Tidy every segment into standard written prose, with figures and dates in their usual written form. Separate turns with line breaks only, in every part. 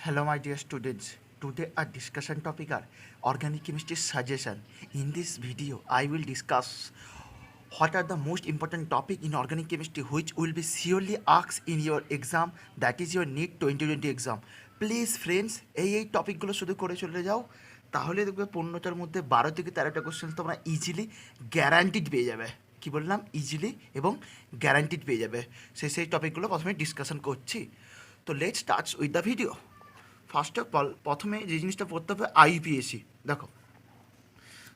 Hello, my dear students. Today, our discussion topic are organic chemistry suggestion. In this video, I will discuss what are the most important topic in organic chemistry which will be surely asked in your exam, that is your NEET 2020 exam. Please friends এই টপিকগুলো শুধু করে চলে যাও, তাহলে দেখবে 15টার মধ্যে 12 থেকে 13টা কোশ্চেন তোমরা ইজিলি গ্যারান্টিড পেয়ে যাবে। কি বললাম? ইজিলি এবং গ্যারান্টিড পেয়ে যাবে। সেই টপিকগুলো প্রথমে ডিসকাশন করছি। তো let's start with the video. First of all প্রথমে যে জিনিসটা পড়তে হবে আইপিএসসি। দেখো,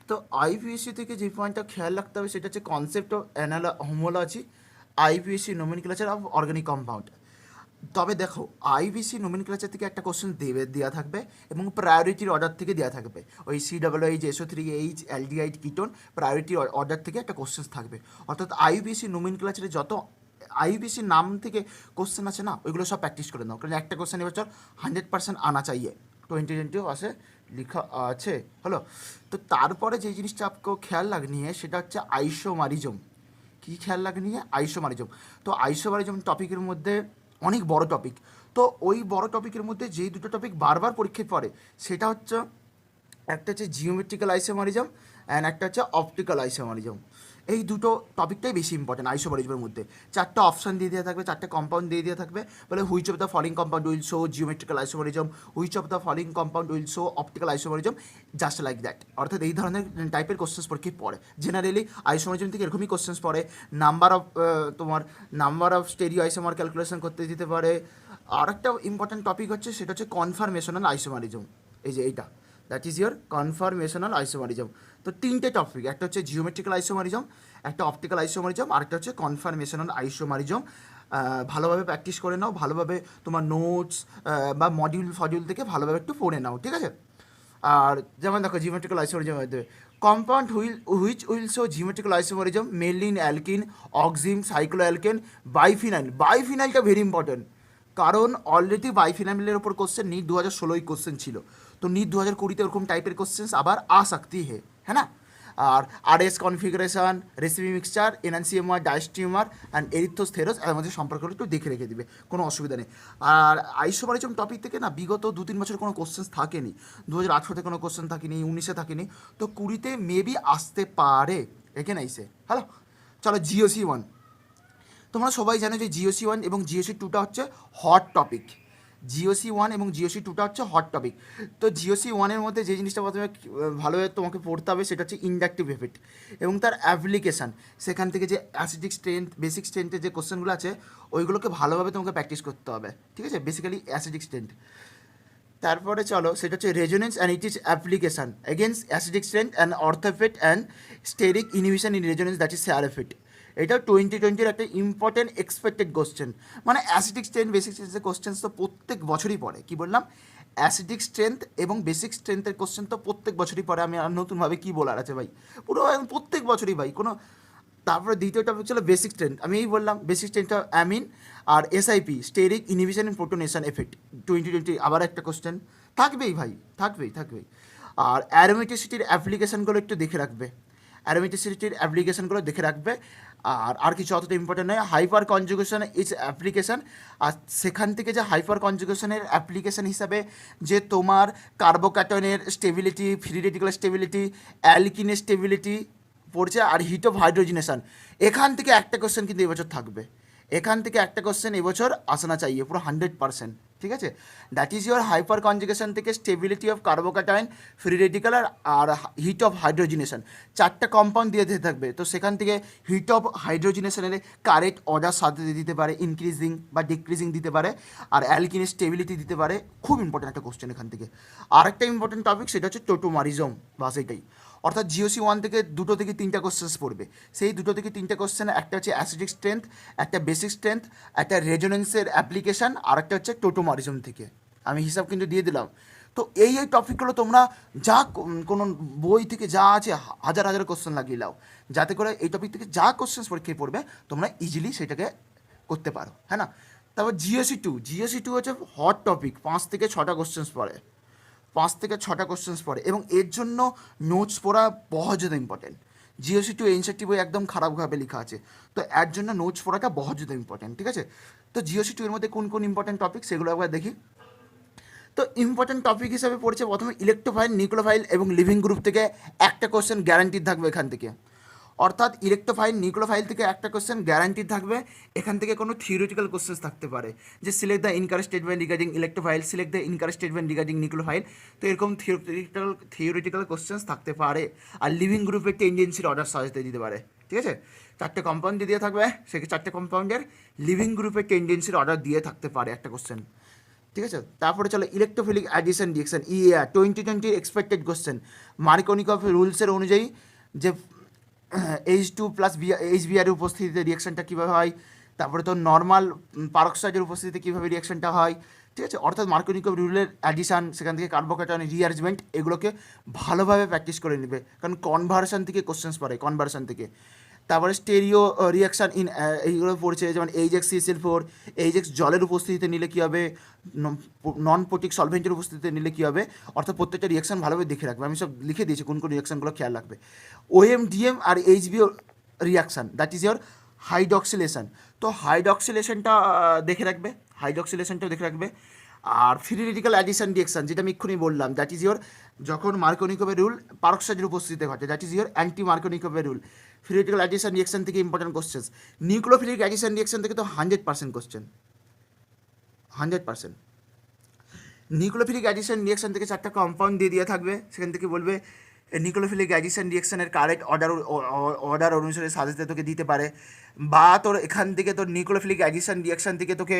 তো আইপিএসসি থেকে যে পয়েন্টটা খেয়াল রাখতে হবে সেটা হচ্ছে concept of homology, IUPAC nomenclature of organic compound. তবে দেখো, আইপিএসসি নোমেনক্লেচার থেকে একটা কোশ্চেন দেওয়া থাকবে এবং প্রায়োরিটির অর্ডার থেকে দেওয়া থাকবে। ওই COOH SO3H aldehyde ketone priority order থেকে একটা কোশ্চেন থাকবে। অর্থাৎ আইপিএসসি নোমেনক্লেচারে যত আইপিএসসির নাম থেকে কোশ্চেন আছে না, ওইগুলো সব প্র্যাকটিস করে নাও, কারণ একটা কোশ্চেন এবছর 100% আনা চাইয়ে 2020 আসে লিখা আছে। হলো, তো তারপরে যে জিনিসটা আপনাকে খেয়াল লাগনি সেটা হচ্ছে আইসোমারিজম। কী খেয়াল লাগনি? আইসোমারিজম। তো আইসোমারিজম টপিকের মধ্যে অনেক বড় টপিক। তো ওই বড় টপিকের মধ্যে যেই দুটো টপিক বারবার পরীক্ষায় পড়ে সেটা হচ্ছে, একটা হচ্ছে জিওমেট্রিক্যাল আইসোমারিজম অ্যান্ড একটা হচ্ছে অপটিক্যাল আইসোমারিজম। এই দুটো টপিকটাই বেশি ইম্পর্টেন্ট আইসোমারিজমের মধ্যে। চারটা অপশান দিয়ে দেওয়া থাকবে, চারটে কম্পাউন্ড দিয়ে দেওয়া থাকবে, বলে which of the following compound will show geometrical isomerism, which of the following compound will show optical isomerism, just like that. অর্থাৎ এই ধরনের টাইপের কোশ্চেন্স পরীক্ষায় পড়ে। জেনারেলি আইসোমারিজম থেকে এরকমই কোশ্চেন্স পড়ে। Number of stereo isomer calculation করতে দিতে পারে। আর একটা ইম্পর্টেন্ট টপিক হচ্ছে সেটা হচ্ছে কনফার্মেশনাল আইসোমারিজম। এই যে এইটা, that is your conformational isomerism. তো তিনটে টপিক, একটা হচ্ছে জিওমেট্রিক্যাল আইসোমারিজম, একটা অপটিক্যাল আইসোমারিজম, আর একটা হচ্ছে কনফার্মেশনাল আইসোমারিজম। ভালোভাবে প্র্যাকটিস করে নাও, ভালোভাবে তোমার নোটস বা মডিউল থেকে ভালোভাবে একটু পড়ে নাও, ঠিক আছে? আর যেমন দেখো, জিওমেট্রিক্যাল আইসোমারিজম মধ্যে compound which will show geometrical isomerism mainly in alkene, oxime, cycloalkane, biphenyl. বাইফিনাইলটা ভেরি ইম্পর্টেন্ট, কারণ অলরেডি বাইফিনাইলের ওপর কোশ্চেন NEET 2016 কোশ্চেন ছিল। তো NEET 2020 ওরকম টাইপের কোশ্চেন আবার আ सकती है, হ্যাঁ না? আর RS configuration, racemic mixture, enantiomer, diastereomer and erythrose threose এর মধ্যে সম্পর্কগুলো একটু দেখে রেখে দিবে, কোনো অসুবিধা নেই। আর আইসোমারিজম টপিক থেকে না বিগত 2-3 বছর কোনো কোশ্চেন থাকেনি। 2018-তে কোনো কোশ্চেন থাকেনি, 19-এ থাকেনি, তো 20-তে মেবি আসতে পারে, এখানে আইসে। হ্যালো, চলো GOC1। তোমরা সবাই জানো যে GOC1 এবং GOC2টা হচ্ছে হট টপিক। GOC1 এবং GOC2টা হচ্ছে হট টপিক। তো GOC1-এর মধ্যে যে জিনিসটা প্রথমে ভালোভাবে তোমাকে পড়তে হবে সেটা হচ্ছে ইন্ডাকটিভ এফেক্ট এবং তার অ্যাপ্লিকেশান। সেখান থেকে যে অ্যাসিডিক স্ট্রেন্থ, বেসিক স্ট্রেন্থের যে কোশ্চেনগুলো আছে ওইগুলোকে ভালোভাবে তোমাকে প্র্যাকটিস করতে হবে, ঠিক আছে? Basically acidic strength. তারপরে চলো, সেটা হচ্ছে resonance and it is application against acidic strength and ortho effect and steric inhibition in resonance, that is SIR effect. এটা 2020-র একটা ইম্পর্টেন্ট এক্সপেক্টেড কোশ্চেন। মানে অ্যাসিডিক স্ট্রেন্থ, বেসিক স্ট্রেন্থের কোশ্চেন তো প্রত্যেক বছরই পড়ে। কি বললাম? অ্যাসিডিক স্ট্রেন্থ এবং বেসিক স্ট্রেন্থের কোশ্চেন তো প্রত্যেক বছরই পড়ে। আমি আর নতুনভাবে কী বলার আছে ভাই, পুরো প্রত্যেক বছরই ভাই কোনো। তারপরে দ্বিতীয় টপিক ছিল বেসিক স্ট্রেন্থ। আমি এই বললাম বেসিক স্ট্রেন্থটা অ্যামিন আর SIP, steric inhibition in protonation effect. 2020 আবার একটা কোশ্চেন থাকবেই ভাই, থাকবেই। আর অ্যারোমেটিসিটির অ্যাপ্লিকেশানগুলো একটু দেখে রাখবে, অ্যারোমেটিসিটির অ্যাপ্লিকেশানগুলো দেখে রাখবে। আর কিছু অতটা ইম্পর্টেন্ট নয়। হাইপার কনজুগেশন ইজ অ্যাপ্লিকেশান, আর সেখান থেকে যে হাইপার কনজুগেশনের অ্যাপ্লিকেশান হিসাবে যে তোমার কার্বোক্যাটনের স্টেবিলিটি, ফ্রি রেডিক্যাল স্টেবিলিটি, অ্যালকিনের স্টেবিলিটি পড়ছে, আর হিট অফ হাইড্রোজিনেশন, এখান থেকে একটা কোশ্চেন কিন্তু এবছর থাকবে। এখান থেকে একটা কোশ্চেন এবছর আসানা চাইয়ে পুরো 100%, ঠিক আছে? That is your hyperconjugation থেকে stability of carbocation, free radical আর হিট অফ হাইড্রোজিনেশন, চারটা কম্পাউন্ড দিয়ে দিতে থাকবে। তো সেখান থেকে হিট অফ হাইড্রোজিনেশনের কারেক্ট অর্ডার সাথে দিতে পারে, ইনক্রিজিং বা ডিক্রিজিং দিতে পারে, আর অ্যালকিনের স্টেবিলিটি দিতে পারে। খুব ইম্পর্টেন্ট একটা কোশ্চেন এখান থেকে। আর একটা ইম্পর্টেন্ট টপিক সেটা হচ্ছে টোটোমারিজম, বাস এটাই। অর্থাৎ GOC1 থেকে 2 থেকে 3টা কোশ্চেন্স পড়বে। সেই 2 থেকে 3টে কোশ্চেন, একটা হচ্ছে অ্যাসিডিক স্ট্রেংথ, একটা বেসিক স্ট্রেংথ, একটা রেজোনেন্সের অ্যাপ্লিকেশান, আর একটা হচ্ছে টোটোমারিজম থেকে। আমি হিসাব কিন্তু দিয়ে দিলাম। তো এই টপিকগুলো তোমরা যা কোনো বই থেকে যা আছে হাজার কোশ্চেন লাগিয়ে নাও, যাতে করে এই টপিক থেকে যা কোশ্চেন্স পরীক্ষায় পড়বে তোমরা ইজিলি সেটাকে করতে পারো, হ্যাঁ না? তারপর GOC2 হচ্ছে হট টপিক। 5 থেকে 6টা কোশ্চেন্স পড়ে, 5 থেকে 6টা কোশ্চেন্স পড়ে, এবং এর জন্য নোটস পড়া বহুত জ্যাদা ইম্পর্টেন্ট। GOC2 এনসিটি বই একদম খারাপভাবে লেখা আছে, তো এর জন্য নোটস পড়াটা বহুত জ্যাদা ইম্পর্টেন্ট, ঠিক আছে? তো GOC2 এর মধ্যে কোন কোন ইম্পর্টেন্ট টপিক সেগুলো একবার দেখি। তো ইম্পর্টেন্ট টপিক হিসাবে পড়ছে প্রথমে ইলেকট্রোফাইল, নিউক্লিওফাইল এবং লিভিং গ্রুপ থেকে একটা কোশ্চেন গ্যারান্টিড থাকবে এখান থেকে। অর্থাৎ ইলেকট্রোফাইল, নিউক্লিওফাইল থেকে একটা কোশ্চেন গ্যারান্টিড থাকবে। এখান থেকে কোনো থিওরিটিক্যাল কোশ্চেন থাকতে পারে, যে select the incorrect statement regarding electrophile, select the incorrect statement regarding nucleophile. তো এরকম থিওরিটিক্যাল কোশ্চেন থাকতে পারে। আর লিভিং গ্রুপের টেন্ডেন্সির অর্ডার সাজাতে দিতে পারে, ঠিক আছে। চারটে কম্পাউন্ড দিয়ে থাকবে, সেক্ষেত্রে চারটে কম্পাউন্ডের লিভিং গ্রুপের টেন্ডেন্সির অর্ডার দিয়ে থাকতে পারে একটা কোশ্চেন, ঠিক আছে। তারপরে চলো electrophilic addition reaction, 2020 expected question. Markovnikov রুলসের অনুযায়ী যে H2+ HBr এর উপস্থিতিতে রিঅ্যাকশনটা কীভাবে হয়, তারপরে তো নর্মাল পারক্সাইডের উপস্থিতিতে কীভাবে রিঅ্যাকশনটা হয়, ঠিক আছে। অর্থাৎ মার্কোনিকভ রুলের অ্যাডিশান, সেখান থেকে কার্বোক্যাটায়ন রিঅ্যারেঞ্জমেন্ট, এগুলোকে ভালোভাবে প্র্যাকটিস করে নেবে, কারণ কনভার্সন থেকে কোশ্চেন্স পড়ে, কনভার্সন থেকে। তারপরে স্টেরিও রিয়াকশান এইগুলো পড়ছে, যেমন HX CCl4, HX জলের উপস্থিতিতে নিলে কী হবে, নন পোটিক সলভেন্টের উপস্থিতিতে নিলে কী হবে। অর্থাৎ প্রত্যেকটা রিয়াকশান ভালোভাবে দেখে রাখবে, আমি সব লিখে দিয়েছি কোন কোন রিয়াকশানগুলো খেয়াল রাখবে। OM-DM আর HBO reaction, that is your hydroxylation. তো হাইড্রক্সিলেশনটা দেখে রাখবে, হাইড্রক্সিলেশনটাও দেখে রাখবে। আর ফ্রি রেডিক্যাল অ্যাডিশন রিয়াকশান, যেটা আমি এক্ষুনি বললাম, দ্যাট ইজ ইয়োর যখন মার্কোনিকভের রুল পারক্সাইডের উপস্থিতিতে ঘটে, দ্যাট ইজ ইয়োর অ্যান্টি মার্কোনিকভের rule. Free radical addition reaction থেকে important question. Nucleophilic addition reaction থেকে তো 100% কোশ্চেন, 100%। নিউক্লিওফিলিক অ্যাডিশন রিয়াকশান থেকে চারটা কম্পাউন্ড দিয়ে থাকবে, সেখান থেকে বলবে নিউক্লিওফিলিক অ্যাডিশন রিয়াকশানের কারেক্ট অর্ডার অনুসারে সাজাতে তোকে দিতে পারে, বা তোর এখান থেকে তোর নিউক্লিওফিলিক অ্যাডিশন রিয়াকশান থেকে তোকে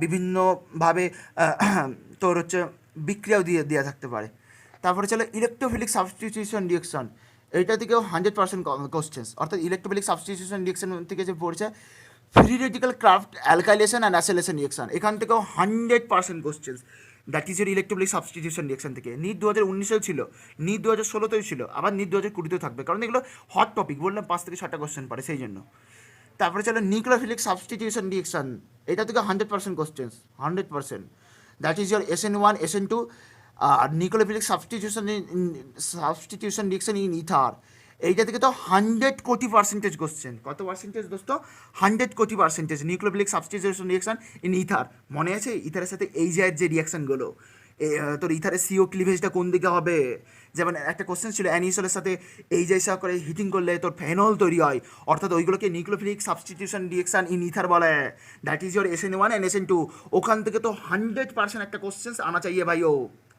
বিভিন্নভাবে তোর হচ্ছে বিক্রিয়াও দেওয়া থাকতে পারে। তারপরে চলো ইলেকট্রোফিলিক সাবস্টিটিউশন রিয়াকশন, এইটা থেকেও 100% কোশ্চেন্স। অর্থাৎ ইলেকট্রোফিলিক সাবস্টিটিউশন রিয়াকশন থেকে যে পড়ছে free radical craft alkylation and acceleration reaction, এখান থেকেও 100% questions. That is your electrophilic substitution reaction থেকে। NEET 2019-এও ছিল, NEET 2016-তেও ছিল, আবার NEET 2020-তেও থাকবে, কারণ এগুলো হট টপিক, বললাম 5 থেকে 6টা কোশ্চেন পড়ে, সেই জন্য। তারপরে চলো নিউক্লিওফিলিক সাবস্টিটিউশন রিয়াকশন, এটা থেকে 100% questions, 100%। That is your SN1 SN2। আর nucleophilic substitution reaction in ether, এইটা থেকে তো 100 কোটি পার্সেন্টেজ কোশ্চেন। কত পার্সেন্টেজ দোস্ত? 100 কোটি percentage. Nucleophilic substitution reaction in ether, মনে আছে ইথারের সাথে এই যে রিয়াকশানগুলো, তোর ইথারের CO ক্লিভেজটা কোন দিকে হবে। যেমন একটা কোশ্চেন ছিল অ্যানিসলের সাথে এই যে করে হিটিং করলে তোর ফেনল তৈরি হয়, অর্থাৎ ওইগুলোকে nucleophilic substitution reaction in ether বলে। That is your SN1 and SN2। ওখান থেকে তো 100% একটা কোশ্চেন্স আনা চাইয়ে ভাইও,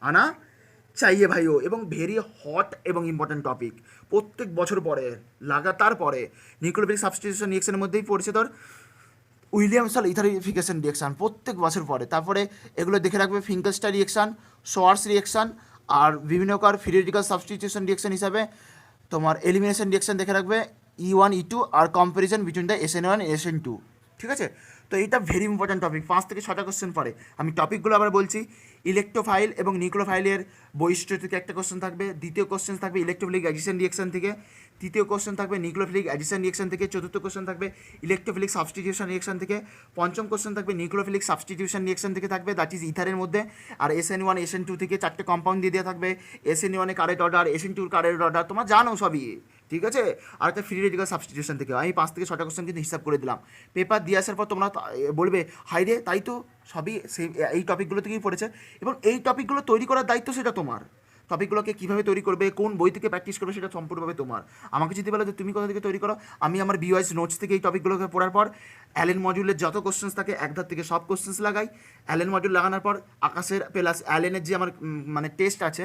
আনা চাইয়ে ভাইও, এবং ভেরি হট এবং ইম্পর্ট্যান্ট টপিক। প্রত্যেক বছর পরে লাগাতার পরে নিউক্লিওফিলিক সাবস্টিটিউশন রিয়াকশনের মধ্যেই পড়ছে তোর উইলিয়ামসন ইথারিফিকেশন রিয়াকশান, প্রত্যেক বছর পরে। তারপরে এগুলো দেখে রাখবে ফিঙ্কেলস্টার রিয়াকশান, সোয়ার্স রিয়াকশান, আর বিভিন্ন প্রকার ফ্রি রেডিক্যাল সাবস্টিটিউশন রিয়াকশান হিসাবে তোমার এলিমিনেশন রিয়াকশান দেখে রাখবে E1 E2 R comparison between the SN1 SN2, ঠিক আছে। তো এইটা ভেরি ইম্পর্ট্যান্ট টপিক, 5 থেকে 6টা কোশ্চেন পড়ে। আমি টপিকগুলো আবার বলছি, ইলেকট্রোফাইল এবং নিউক্লিওফাইলের বৈশিষ্ট্য থেকে একটা কোশ্চেন থাকবে, দ্বিতীয় কোশ্চেন থাকবে ইলেকট্রোফিলিক অ্যাডিশন রিয়াকশন থেকে, তৃতীয় কোশ্চেন থাকবে নিউক্লিওফিলিক অ্যাডিশন রিয়াকশন থেকে, চতুর্থ কোশ্চেন থাকবে ইলেকট্রোফিলিক সাবস্টিটিউশন রিয়াকশন থেকে, পঞ্চম কোশ্চেন থাকবে নিউক্লিওফিলিক সাবস্টিটিউশন রিয়াকশন থেকে থাকবে, দ্যাট ইজ ইথারের মধ্যে। আর SN1 SN2 থেকে চারটে কম্পাউন্ড দিয়ে দেওয়া থাকবে, SN1 এর কারেক্ট অর্ডার, SN2 এর কারেক্ট অর্ডার, তোমরা জানো সবই, ঠিক আছে। আর একটা ফ্রি রেডিক্যাল সাবস্টিটিউশন থেকে আমি 5 থেকে 6টা কোশ্চেন কিন্তু হিসাব করে দিলাম। পেপার দিয়ে আসার পর তোমরা বলবে হাই রে, তাই তো সবই সেই এই টপিকগুলো থেকেই পড়েছে, এবং এই টপিকগুলো তৈরি করার দায়িত্ব সেটা তোমার। টপিকগুলোকে কীভাবে তৈরি করবে, কোন বই থেকে প্র্যাকটিস করবে, সেটা সম্পূর্ণভাবে তোমার। আমাকে যদি বলো যে তুমি কোথা থেকে তৈরি করো, আমি আমার BYS নোটস থেকে এই টপিকগুলোকে পড়ার পর অ্যালেন মডিউলের যত কোশ্চেন্স থাকে একধার থেকে সব কোশ্চেন্স লাগাই। অ্যালেন মডিউল লাগানোর পর আকাশের প্লাস অ্যালেনের যে আমার মানে টেস্ট আছে,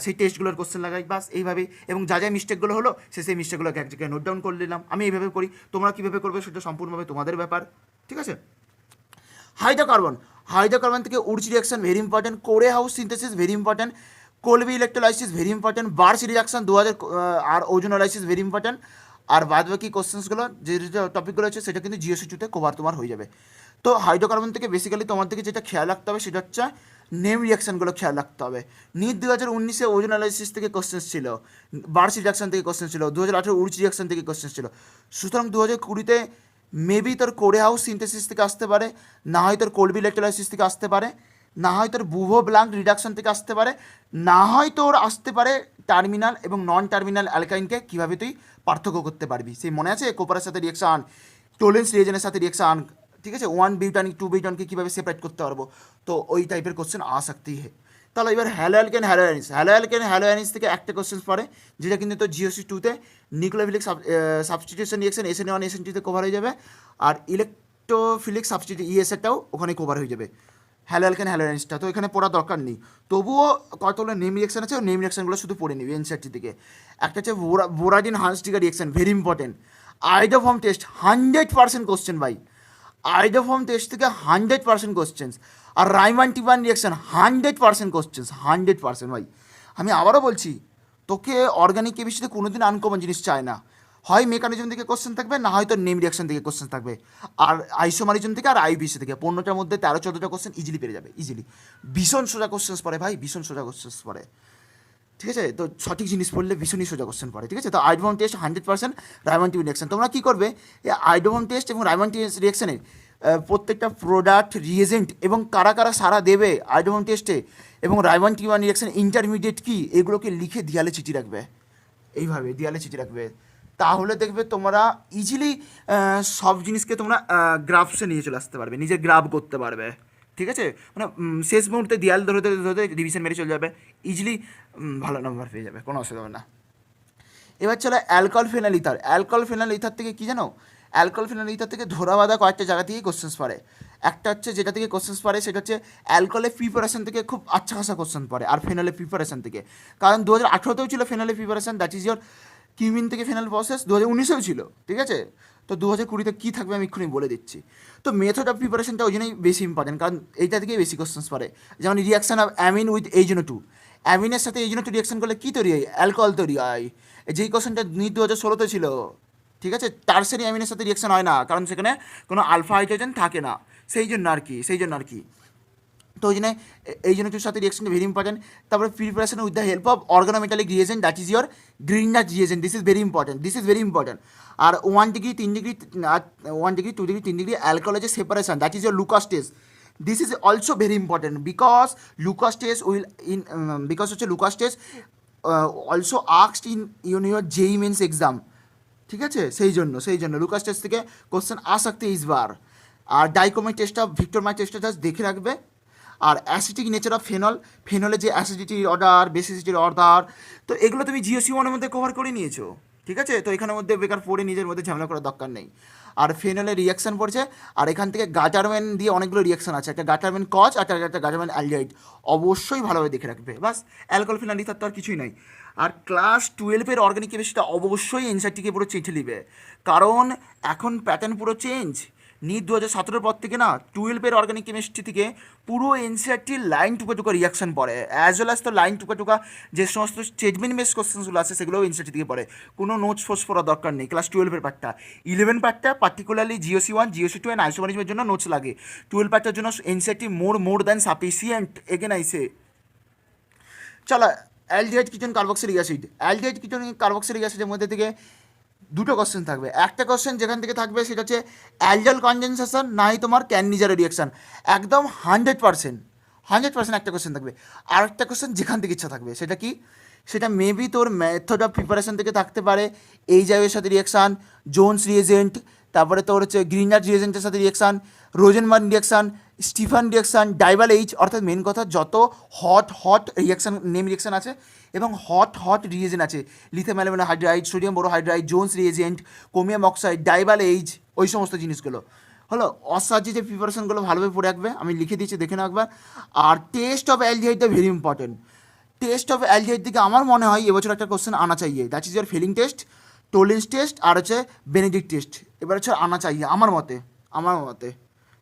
সেই টেস্টগুলোর কোশ্চেন লাগাই, বাস এইভাবেই। এবং যা মিস্টেকগুলো হলো সেই মিস্টেকগুলোকে এক জায়গায় নোট ডাউন করে নিলাম। আমি এইভাবে করি, তোমরা কীভাবে করবে সেটা সম্পূর্ণভাবে তোমাদের ব্যাপার, ঠিক আছে। হাইড্রোকার্বন থেকে Wurtz reaction very important, Corey House synthesis very important, Kolbe electrolysis very important, Birch reaction 2000 আর ওজোনোলাইসিস ভেরি ইম্পর্টেন্ট। আর বাদ বাকি কোশ্চেন্সগুলো যে টপিকগুলো আছে সেটা কিন্তু GSC2-তে কভার তোমার হয়ে যাবে। তো হাইড্রোকার্বন থেকে বেসিক্যালি তোমার থেকে যেটা খেয়াল রাখতে হবে সেটা হচ্ছে নেম রিয়াকশানগুলো খেয়াল রাখতে হবে। NEET 2019-এ ওজোনোলাইসিস থেকে কোশ্চেন্স ছিল, বার্স রিয়াকশন থেকে কোশ্চেন ছিল, 2018 উডস রিয়াকশন থেকে কোশ্চেন ছিল। সুতরাং 2020-তে মেবি তোর কোরে হাউস সিনথেসিস থেকে আসতে পারে, না হয় তোর কোলবি ইলেকট্রোলাইসিস থেকে আসতে পারে, না হয় তোর বুভো ব্লাঙ্ক রিডাকশন থেকে আসতে পারে, না হয় তোর আসতে পারে টার্মিনাল এবং নন টার্মিনাল অ্যালকাইনকে কীভাবে তুই পার্থক্য করতে পারবি। সেই মনে আছে কোপারের সাথে রিয়াকশান, টোলেন্স রিয়েজেনের সাথে রিয়াকশান, ঠিক আছে, 1 বিউটানিক 2 বিউটানকে কীভাবে সেপারেট করতে পারবো, তো ওই টাইপের কোশ্চেন আ सकती है। তাহলে এবার হ্যালো অ্যালকেন হ্যালো অ্যানিস থেকে একটা কোশ্চেন পড়ে, যেটা কিন্তু তো জিওসি 2-তে নিউক্লিওফিলিক সাবস্টিটিউশন রিঅ্যাকশন SN1 SN2-তে কভার হয়ে যাবে, আর ইলেকট্রোফিলিক সাবস্টিটিউশন ESRটাও ওখানে কভার হয়ে যাবে। হ্যালো অ্যানিসটা তো এখানে পড়ার দরকার নেই, তবুও কতগুলো নেম রিঅ্যাকশন আছে, ওই নেম রিঅ্যাকশনগুলো শুধু পড়ে নিবি এনসিআরটি থেকে। একটা হচ্ছে Borodin Hunsdiecker reaction, very important. Iodoform test 100% question ভাই, আইডোফর্ম টেস্ট থেকে 100% কোশ্চেন্স। আর রাইমান টিবান রিয়াকশন 100% কোশ্চেন্স, 100% ভাই। আমি আবারও বলছি, তোকে অর্গানিক কেমিস্ট্রিতে কোনোদিন আনকমন জিনিস চায় না, হয় মেকানিজম থেকে কোশ্চেন থাকবে, না হয়তো নেম রিয়াকশন থেকে কোশ্চেন থাকবে, আর আইসোমারিজম থেকে আর আইবিসি থেকে 15টার মধ্যে 13-14টা কোশ্চেন ইজিলি পেরে যাবে, ইজিলি। ভীষণ সোজা কোশ্চেন্স পড়ে ভাই, ভীষণ সোজা কোশ্চেন্স পড়ে, ঠিক আছে। তো সঠিক জিনিস পড়লে ভীষণই সোজা কোশ্চেন পড়ে, ঠিক আছে। তো iodoform test 100%, Ryomen Tiemann reaction. তোমরা কী করবে, এই আইডোফর্ম টেস্ট এবং রাইমান টিবান রিয়াকশনে প্রত্যেকটা প্রোডাক্ট রিয়েজেন্ট এবং কারা কারা সারা দেবে আইডোফর্ম টেস্টে এবং রাইমান টিবান রিয়াকশন ইন্টারমিডিয়েট কী, এগুলোকে লিখে দেয়ালে চিঠি রাখবে, এইভাবে দেয়ালে চিঠি রাখবে। তাহলে দেখবে তোমরা ইজিলি সব জিনিসকে তোমরা গ্রাফসে নিয়ে চলে আসতে পারবে, নিজে গ্রাফ করতে পারবে, ঠিক আছে। মানে শেষ মুহূর্তে দেয়াল ধরতে ধরতে ডিভিশন মেরে চলে যাবে, ইজিলি ভালো নাম্বার পেয়ে যাবে, কোনো অসুবিধা হবে না। এবার চলো alcohol fennel ether. Alcohol fennel ether থেকে কী জানো, অ্যালকোহল ফেনাল ইথার থেকে ধরা বাঁধা কয়েকটা জায়গা থেকেই কোশ্চেন্স পড়ে। একটা হচ্ছে যেটা থেকে কোশ্চেন্স পড়ে সেটা হচ্ছে অ্যালকোহলের প্রিপারেশন থেকে খুব আচ্ছা খাসা কোশ্চেন পড়ে, আর ফেনালের প্রিপারেশন থেকে। কারণ 2018তেও ছিল ফেনালের preparation, that is your cumene থেকে ফেনাল প্রসেস, 2019এও ছিল, ঠিক আছে। তো 2020তে কী থাকবে আমি এক্ষুনি বলে দিচ্ছি। তো মেথড অফ প্রিপারেশনটা ওই জন্যই বেশি ইম্পর্টেন্ট, কারণ এইটা থেকেই বেশি কোশ্চেন্স পড়ে। যেমন reaction of amine with H2, অ্যামিনের সাথে H2 রিয়াকশন করলে কী তৈরি হয়, অ্যালকোহল তৈরি হয়। যেই কোশ্চেনটা 2016তে ছিল, ঠিক আছে। টার্সারি অ্যামিনের সাথে রিয়াকশন হয় না, কারণ সেখানে কোনো আলফা হাইড্রোজেন থাকে না, সেই জন্য আর কি। তো ওই জন্য H2-র সাথে রিয়াকশনটা ভেরি ইম্পর্টেন্ট। তারপরে preparation with the help of organometallic reagent, that is your Grignard reagent, this is very important. আর 1 degree 3 degree 1 degree 2 degree 3 degree অ্যালকোহলের separation, that is your Lucas test, this is also very important, because Lucas test Lucas test also asked in your JEE Mains exam, ঠিক আছে। সেই জন্য Lucas test থেকে question আ सकते इस बार। আর ডাইকোমাই টেস্টটা, ভিক্টর মাই টেস্টটা জাস্ট দেখে রাখবে। আর অ্যাসিডিক নেচার অফ ফেনলের যে অ্যাসিডিটির অর্ডার, বেসিসিটির অর্ডার, তো এগুলো তুমি জিওসি 1-এর মধ্যে কভার করে নিয়েছো, ঠিক আছে। তো এখানের মধ্যে বেকার পড়ে নিজের মধ্যে ঝামেলা করার দরকার নেই। আর ফেনলের রিয়াকশান পড়ছে, আর এখান থেকে গাটারম্যান দিয়ে অনেকগুলো রিয়াকশান আছে, একটা গাটারম্যান কজ আর একটা গাটারম্যান অ্যালডিহাইড, অবশ্যই ভালোভাবে দেখে রাখবে। বাস, অ্যালকোহল ফেনাল ইথার তো আর কিছুই নয়। আর ক্লাস 12-এর অর্গানিক কেমিস্ট্রিটা অবশ্যই এনসিইআরটিকে পুরো চিঠে নিবে, কারণ এখন প্যাটার্ন পুরো চেঞ্জ। নিট 2017 পর থেকে না 12-এর অর্গানিক কেমিস্ট্রি থেকে পুরো এনসিইআরটির লাইন টুকা পড়ে, অ্যাজ ওয়েল অ্যাজ তো লাইন টুকা যে সমস্ত স্টেটমেন্ট বেস কোশ্চেন্সগুলো আছে সেগুলোও এনসিইআরটি থেকে পড়ে, কোনো নোটস ফোর্স পড়ার দরকার নেই। ক্লাস 12-এর পার্টটা, 11 পার্টটা পার্টিকুলারলি জিওসি 1, জিওসি 2 অ্যান্ড আইসোমারিজমের জন্য নোটস লাগে, 12 পার্টটার জন্য NCERT more than sufficient again আইসে। চলো অ্যালডিহাইড কিটোন কার্বক্সিলিক অ্যাসিডের মধ্যে থেকে দুটো কোশ্চেন থাকবে। একটা কোশ্চেন যেখান থেকে থাকবে সেটা হচ্ছে অ্যালডাল কনডেনসেশন, নাই তোমার ক্যাননিজারের রিয়াকশান, একদম 100% একটা কোশ্চেন থাকবে। আর একটা কোশ্চেন যেখান থেকে ইচ্ছা থাকবে, সেটা কি, সেটা মেবি তোর মেথড অফ প্রিপারেশন থেকে থাকতে পারে, এইচআইভির সাথে রিয়াকশান, জোনস রিয়েজেন্ট, তারপরে তোর হচ্ছে গ্রিনার রিয়েজেন্টের সাথে reaction, Rosenberg reaction, Stephen reaction, DIBAL H, অর্থাৎ মেন কথা যত হট রিয়াকশান নেম রিয়াকশান আছে এবং হট রিয়েজেন্ট আছে, lithium aluminium hydride, sodium borohydride, Jones reagent, chromium oxide, DIBAL H, ওই সমস্ত জিনিসগুলো হলো। অসাহ্য যে প্রিপারেশনগুলো ভালোভাবে পড়ে রাখবে, আমি লিখে দিচ্ছি দেখে নাও একবার। আর টেস্ট অফ অ্যালডিহাইডটা very important. Test of aldehyde থেকে আমার মনে হয় এবছর একটা কোশ্চেন আনা চাইয়ে, that is your Fehling test, Tollens test, আর হচ্ছে বেনেডিক্ট টেস্ট, এবার হচ্ছে আনা চাইয়ে আমার মতে,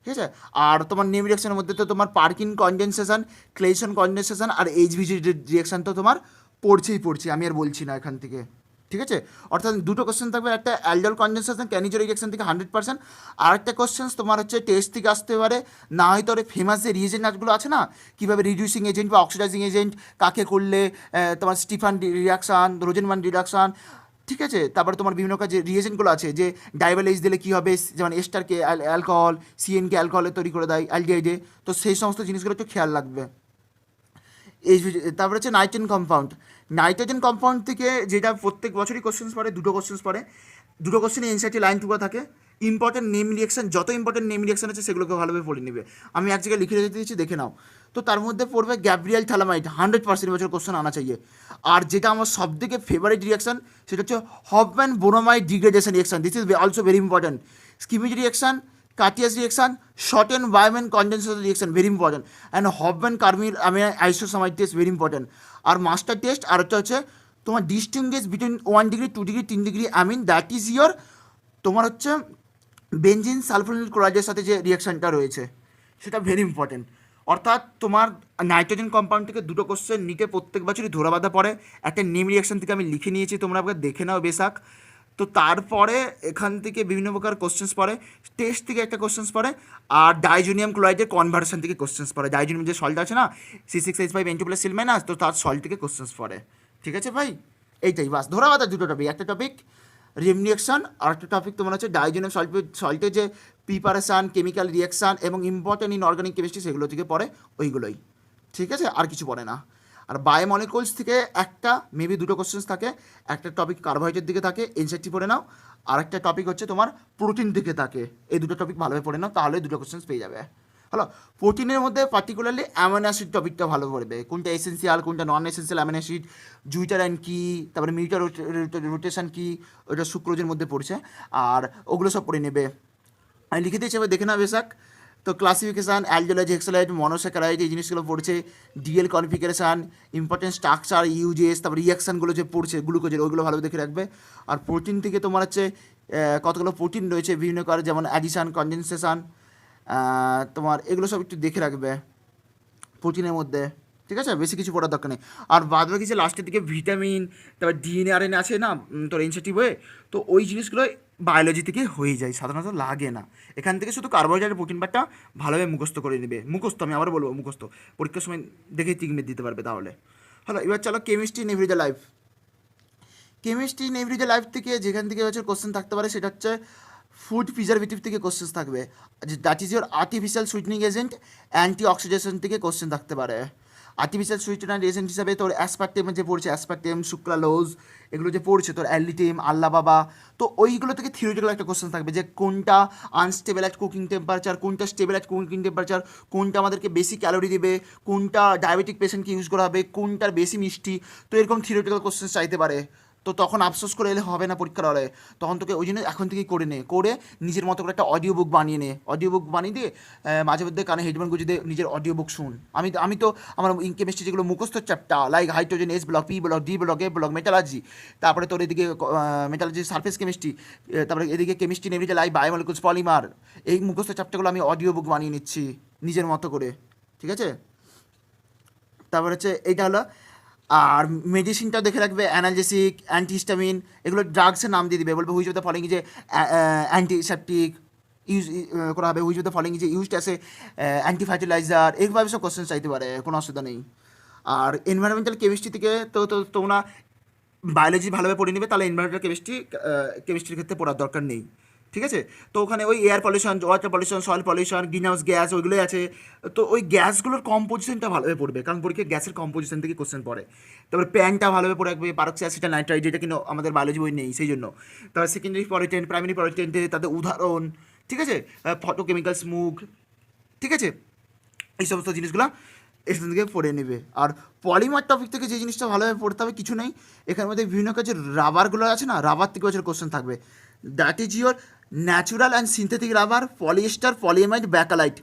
ঠিক আছে। আর তোমার নেম রিয়াকশনের মধ্যে তো তোমার পার্কিন কনডেনসেশন, ক্লেইসন কনডেনসেশন আর এইচভিজি রিয়াকশান তো তোমার পড়ছি, আমি আর বলছি না এখান থেকে, ঠিক আছে। অর্থাৎ দুটো কোশ্চেন থাকবে, একটা অ্যালডাল কনডেনসেশন ক্যানিজোর রিয়াকশন থেকে 100%, আর একটা কোশ্চেন তোমার হচ্ছে টেস্ট থেকে আসতে পারে, না হয়তো ওর ফেমাস যে রিয়েজেন্টগুলো আছে না, কীভাবে রিডিউসিং এজেন্ট বা অক্সিডাইজিং এজেন্ট কাকে করলে তোমার স্টিফান রিয়াকশান, রোজেনবার্গ রিয়াকশান, ঠিক আছে। তারপরে তোমার বিভিন্ন কাজ যে রিয়েজেন্টগুলো আছে, যে ডাইভাল এইচ দিলে কী হবে, যেমন এস্টারকে অ্যালকোহল, সিএনকে অ্যালকোহলে তৈরি করে দেয় অ্যালডিহাইডে, তো সেই সমস্ত জিনিসগুলো একটু খেয়াল রাখবে। তারপরে হচ্ছে নাইট্রোজেন কম্পাউন্ড থেকে যেটা প্রত্যেক বছরই কোশ্চেন্স পড়ে, দুটো কোশ্চেনে এনসিইআরটি লাইন টুকরা থাকে, ইম্পর্টেন্ট নেম রিয়াকশান, যত ইম্পর্টেন্ট নেম রিয়াকশান আছে সেগুলোকে ভালোভাবে পড়ে নেবে। আমি এক জায়গায় লিখে রেখে দিয়েছি, দেখে নাও। তো তার মধ্যে পড়বে গ্যাব্রিয়েল থ্যালামাইড, 100% বছর কোশ্চেন আনা চাইয়ে। আর যেটা আমার সব থেকে ফেভারিট রিয়াকশান সেটা হচ্ছে Hofmann bromide degradation reaction. This is also very important. Schmidt's reaction, Curtius reaction, Schotten Baumann condenser reaction, very important. And Hofmann carbylamine isocyanide test, very important. আর মাস্টার টেস্ট আর একটা হচ্ছে তোমার distinguish between 1 degree 2 degree 3 degree amine, that is your তোমার হচ্ছে benzene সালফোনিল ক্লোরাইডের সাথে যে রিয়াকশানটা রয়েছে সেটা ভেরি ইম্পর্টেন্ট। অর্থাৎ তোমার নাইট্রোজেন কম্পাউন্ড থেকে দুটো কোশ্চেন নিটে প্রত্যেক বছরই ধরা বাঁধা পড়ে। একটা নেম রিয়াকশান থেকে আমি লিখে নিয়েছি, তোমরা আবার দেখে নাও বেশাক। তো তারপরে এখান থেকে বিভিন্ন প্রকার কোশ্চেন্স পড়ে, টেস্ট থেকে একটা কোশ্চেন্স পড়ে, আর ডাইজোনিয়াম ক্লোরাইডের কনভার্সন থেকে কোশ্চেন্স পড়ে। ডাইজোনিয়াম যে সল্ট আছে না, C6H5N2+ সিল মাইনাস, তো তার সল্ট থেকে কোশ্চেন্স পড়ে। ঠিক আছে ভাই, এইটাই বাস ধরা বাঁধা দুটো টপিক। একটা টপিক রিম রিয়াকশান, আর একটা টপিক তোমার হচ্ছে ডাইজোনিয়াম সল্টের যে প্রিপারেশান, কেমিক্যাল রিয়াকশান এবং ইম্পর্টেন্ট ইন অর্গানিক কেমিস্ট্রি, সেগুলো থেকে পড়ে ওইগুলোই। ঠিক আছে, আর কিছু পড়ে না। আর বায়োমলিকুলস থেকে একটা মেবি দুটো কোশ্চেন্স থাকে, একটা টপিক কার্বোহাইড্রেট দিকে থাকে, এনসাইটি পড়ে নাও, আর একটা টপিক হচ্ছে তোমার প্রোটিন দিকে থাকে। এই দুটো টপিক ভালোভাবে পড়ে নাও, তাহলে দুটো কোশ্চেন্স পেয়ে যাবে। হ্যালো, প্রোটিনের মধ্যে পার্টিকুলারলি অ্যামিনো অ্যাসিড টপিকটা ভালো পড়বে, কোনটা এসেন্সিয়াল কোনটা নন এসেন্সিয়াল অ্যামিনো অ্যাসিড, জুইটারাইন কী, তারপরে মিউটার রোটেশন কী, ওটা সুক্রোজের মধ্যে পড়ছে, আর ওগুলো সব পড়ে নেবে। আমি লিখে দিয়েছি, এবার দেখে নাও বেশাক। তো ক্লাসিফিকেশান, অ্যালজোলাইড, হেক্সালাইড, মনোস্যাকারাইড, এই জিনিসগুলো পড়ছে। DL configuration, important structure, uses, তারপর রিয়াকশানগুলো যে পড়ছে গ্লুকোজের, ওইগুলো ভালো দেখে রাখবে। আর প্রোটিন থেকে তোমার হচ্ছে কতগুলো প্রোটিন রয়েছে বিভিন্ন কারণে, যেমন অ্যাডিশান, কনডেনসেশান, তোমার এগুলো সব একটু দেখে রাখবে প্রোটিনের মধ্যে। ঠিক আছে, বেশি কিছু পড়ার দরকার নেই। আর বাদ বাকি যে লাস্টের দিকে ভিটামিন, তারপর ডিএনএ আরএনএ আছে না তোর এনসিটিভ হয়ে, তো ওই জিনিসগুলো বায়োলজি থেকে হয়ে যায়, সাধারণত লাগে না। এখান থেকে শুধু কার্বোহাইড্রেট প্রোটিন পার্টটা ভালোভাবে মুখস্থ করে নেবে। মুখস্থ, আমি আবার বলবো মুখস্থ, পরীক্ষার সময় দেখেই টিকমেট দিতে পারবে তাহলে। হ্যালো, এবার চলো chemistry in everyday life. Chemistry in everyday life থেকে যেখান থেকে হচ্ছে কোশ্চেন থাকতে পারে সেটা হচ্ছে ফুড প্রিজারভেটিভ থেকে কোশ্চেন থাকবে। That is your artificial sweetening agent, anti oxidation থেকে কোশ্চেন থাকতে পারে। আর্টিফিশিয়াল সুইটনার এজেন্ট হিসাবে তোর অ্যাসপার্টেম যে পড়ছে, অ্যাসপার্টেম, সুক্রালোজ, এগুলো যে পড়ছে তোর অ্যালিটিম, আল্লা বাবা, তো ওইগুলো থেকে থিওরিটিক্যাল একটা কোশ্চেন থাকবে যে কোনটা আনস্টেবল অ্যাট কুকিং টেম্পারেচার, কোনটা স্টেবল অ্যাট কুকিং টেম্পারেচার, কোনটা আমাদেরকে বেশি ক্যালোরি দেবে, কোনটা ডায়াবেটিক পেশেন্টকে ইউজ করা হবে, কোনটার বেশি মিষ্টি। তো এরকম থিওরিটিক্যাল কোশ্চেন চাইতে পারে। তো তখন আফসোস করে এলে হবে না পরীক্ষার হলে, তখন তোকে ওই জন্য এখন থেকেই করে নিজের মতো করে একটা অডিও বুক বানিয়ে নে। অডিও বুক বানিয়ে দিয়ে মাঝে মধ্যে কানে হেডফোন গুঁজে দিয়ে নিজের অডিও বুক শুন। আমি তো আমার কেমিস্ট্রি যেগুলো মুখস্থ chapter, like hydrogen, S block, P block, D block, A block, metallurgy, তারপরে তোর এদিকে মেটালজি, সারফেস কেমিস্ট্রি, তারপরে এদিকে কেমিস্ট্রি নেভিজে লাইক বায়োমলিকুলস, পলিমার, এই মুখস্থ চ্যাপ্টারগুলো আমি অডিও বুক বানিয়ে নিচ্ছি নিজের মতো করে। ঠিক আছে, তারপর হচ্ছে এইটা হলো। আর মেডিসিনটাও দেখে রাখবে, অ্যানালজেসিক, অ্যান্টিহিস্টামিন, এগুলো ড্রাগসের নাম দিয়ে দিবে, বলবে হুইচ অফ দ্য ফলোইং যে অ্যান্টিসেপটিক ইউজ করা হবে, হুইচ অফ দ্য ফলোইং যে used as a anti fertilizer, এইভাবে সব কোশ্চেন চাইতে পারে, কোনো অসুবিধা নেই। আর এনভায়রনমেন্টাল কেমিস্ট্রি থেকে তো তোমরা বায়োলজি ভালোভাবে পড়ে নেবে, তাহলে এনভায়রনমেন্টাল কেমিস্ট্রির ক্ষেত্রে পড়ার দরকার নেই। ঠিক আছে, তো ওখানে ওই air pollution, water pollution, soil pollution, green house gas, ওইগুলোই আছে। তো ওই গ্যাসগুলোর কম্পোজিশনটা ভালোভাবে পড়বে, কারণ পরীক্ষায় গ্যাসের কম্পোজিশন থেকে কোশ্চেন পড়ে। তারপরে প্যানটা ভালোভাবে পড়ে রাখবে, পারক্সি নাইট্রাইড, যেটা কিন্তু আমাদের বায়োলজি বই নেই সেই জন্য। তারপর সেকেন্ডারি পলিটেন্ট, প্রাইমারি পলিটেন্টে তাদের উদাহরণ, ঠিক আছে, ফটোকেমিক্যাল স্মোক, ঠিক আছে, এই সমস্ত জিনিসগুলো এখান থেকে পড়ে নেবে। আর পলিমার টপিক থেকে যে জিনিসটা ভালোভাবে পড়তে হবে কিছু নেই, এখানের মধ্যে বিভিন্ন কাজের রাবারগুলো আছে না, রাবার থেকে বছর কোশ্চেন থাকবে। That is your natural and synthetic rubber, polyester, polyamide, bakelite,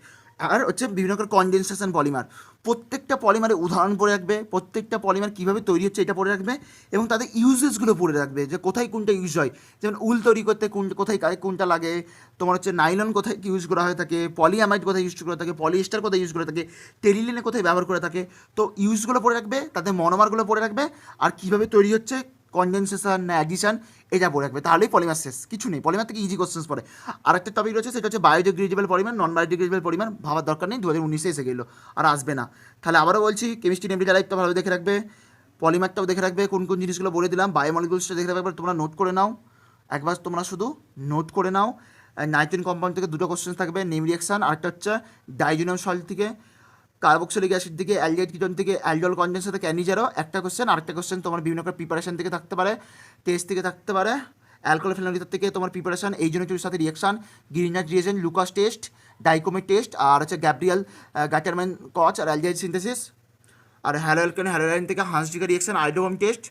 আর হচ্ছে বিভিন্ন রকম কনডেনসেশন পলিমার। প্রত্যেকটা পলিমারের উদাহরণ পড়ে রাখবে, প্রত্যেকটা পলিমার কীভাবে তৈরি হচ্ছে এটা পড়ে রাখবে, এবং তাদের ইউজেসগুলো পড়ে রাখবে যে কোথায় কোনটা ইউজ হয়। যেমন উল তৈরি করতে কোথায় কোনটা লাগে, তোমার হচ্ছে নাইলন কোথায় ইউজ করা হয়ে থাকে, পলিঅ্যামাইড কোথায় ইউজ করে থাকে, পলিয়েস্টার কোথায় ইউজ করে থাকে, টেরিলিনে কোথায় ব্যবহার করে থাকে। তো ইউজগুলো পড়ে রাখবে, তাদের মনোমারগুলো পড়ে রাখবে, আর কীভাবে তৈরি হচ্ছে, কনডেনসেশন না অ্যাডিশন, এটা পড়ে রাখবে, তাহলেই পলিমার শেষ। কিছু নেই, পলিমার থেকে ইজি কোশ্চেন্স পড়ে। আরেকটা টপিক রয়েছে, সেটা হচ্ছে biodegradable polymer, non biodegradable polymer, ভাবার দরকার নেই, 2019 এসে গেলো, আর আসবে না। তাহলে আবারও বলছি, কেমিস্ট্রি এভরিডে লাইফটা ভালো দেখে রাখবে, পলিমারটাও দেখে রাখবে, কোন কোন জিনিসগুলো বলে দিলাম, বায়োমলিকুলসটা দেখে রাখবে, তোমরা নোট করে নাও, একবার তোমরা শুধু নোট করে নাও। নাইট্রোজেন কম্পাউন্ড থেকে দুটো কোশ্চেন থাকবে, নেম রিয়াকশান, আরেকটা হচ্ছে ডাইজোনিয়াম সল্ট থেকে, কার্বক্সিলিক অ্যাসিড থেকে, অ্যালডিহাইড কিটোন থেকে, অ্যালডোল কনডেন্সার থেকে, ক্যানিজারও একটা কোশ্চেন, আরেকটা কোশ্চেন তোমার বিভিন্ন রকম প্রিপারেশন থেকে থাকতে পারে, টেস্ট থেকে থাকতে পারে, অ্যালকোহল ফেনোলিথের থেকে তোমার প্রিপারেশন এই জন্য সাথে reaction, Grignard reagent, Lucas test, dichromate test, আর হচ্ছে গ্যাব্রিয়াল গ্যাটারম্যান কচ আর অ্যালডিহাইড সিনথেসিস। আর হ্যালোঅ্যালকেন থেকে Hunsdiecker reaction, iodoform test,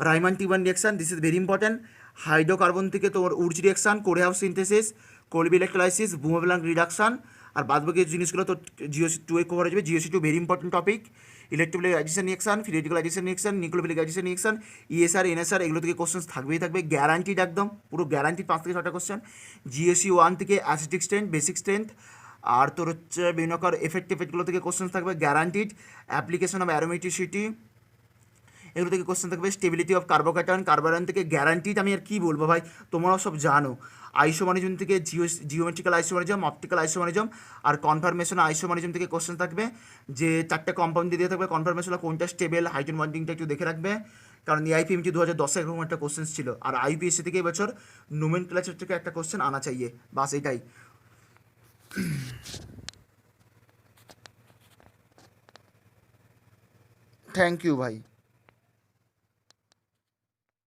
Reimer Tiemann reaction, this is very important. Hydrocarbon থেকে তোমার Wurtz reaction, Corey House synthesis, Kolbe electrolysis, Bouveault Blanc reduction. আর বাদবাকি জিনিসগুলো তো জিওসি টু এ কভার হয়ে যাবে। GOC two very important topic. Electrophilic addition reaction, free radical addition reaction, nucleophilic addition reaction, ESR, NSR, এগুলো থেকে কোশ্চেন থাকবেই থাকবে, গ্যারান্টিড, একদম পুরো গ্যারান্টিড 5 থেকে 6টা কোশ্চেন। জিওসি 1 থেকে অ্যাসিডিক স্ট্রেন্থ, বেসিক স্ট্রেন্থ, আর তোর হচ্ছে বিভিন্ন রকম এফেক্টগুলো থেকে কোশ্চেন থাকবে, গ্যারান্টিড। অ্যাপ্লিকেশন অফ অ্যারোমেটিসিটি, এগুলো থেকে কোশ্চেন থাকবে। স্টেবিলিটি অফ কার্বোকাটায়ন থেকে গ্যারান্টিড। আমি আর কি বলবো ভাই, তোমরাও সব জানো। আইসোমারিজম থেকে জিওমেট্রিক্যাল আইসোমারিজম, অপটিক্যাল আইসোমারিজম, আর কনফার্মেশন আইসোমারিজম থেকে কোশ্চেন থাকবে। যে 4টে কম্পাউন্ড দিয়ে থাকবে, কনফার্মেশন কোনটা স্টেবল, হাইড্রোজেন বন্ডিংটা একটু দেখে রাখবে, কারণ আইপিএমটি 2010 এরকম একটা কোশ্চেন ছিল। আর আইপিএসসি থেকে এবছর নোমেনক্লেচার থেকে একটা কোশ্চেন আনা চাইয়ে, বাস এটাই। থ্যাংক ইউ ভাই।